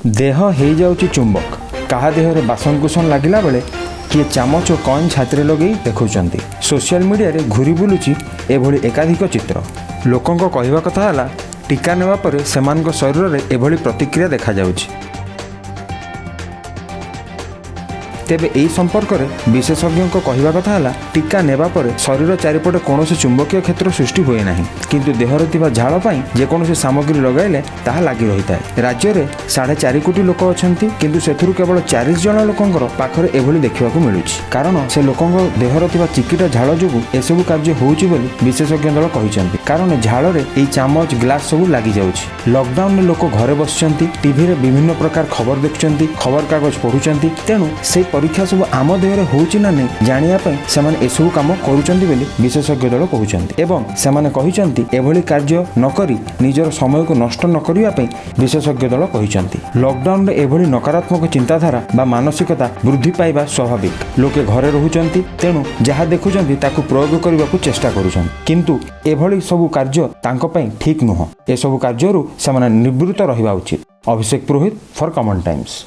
देह हो जाउची चुंबक कहा देहरे बासनकुसन लगिला बेले किए चामच और कॉइन छाती लगे देखुंट। सोशल मीडिया रे घूरी बुलूची एभली एकाधिक चित्र। लोकों कहवा कथा है टीका नेवा परे सेमानक शरीर में एभली प्रतिक्रिया देखा जाउची। तेबे एही संपर्क में विशेषज्ञों कहवा कथा है टीका नेवा परे शरीर चारिपटे कौन चुंबकीय क्षेत्र सृष्टि हुए ना, किंतु देहर थिबा झाड़ पाई जेकोसी सामग्री लगाइले ताहा लागी रही है। राज्य में 4.5 कोटी लोक अछंती, किंतु सेथुरु केवल 40 जन लोकंकर पाखरे एभली देखिबाकू मिलुछि। कारण से लोकंक देहर थिबा चिकिटा झाड़ जोगु एसबु कार्य होउछि बोली विशेषज्ञ दल कहिसंती। कारण झाड़ रे एई चामच ग्लास सब लागी जाउछि। लॉकडाउन में लोक घरे बसचंती, टीवी रे विभिन्न प्रकार खबर देखुचंती, खबर कागज पढुचंती। तेणु से परीक्षा सब आम देहरे होउछि ना नहीं जानिया पई सेमाने एसबु काम करूचंती बोली विशेषज्ञ दल कहउचंती। एवं सेमाने कहिसंती एभली कार्य न करी निजर समय को नष्ट न करिया पई विशेषज्ञ दल कहिसंती। लॉकडाउन रे एभली नकारात्मक चिंताधारा बा मानसिकता वृद्धि पाइबा स्वाभाविक। लोके घरे रहुचंती, तेणु जहा देखुचंती ताकू प्रयोग करबाकू चेष्टा करूचंती, किंतु एभली सब कार्य तांको पई ठीक नुह। ए सब कार्यरू सेमाने निवृत्त रहिबा उचित। अभिषेक पुरोहित फॉर कॉमन टाइम्स।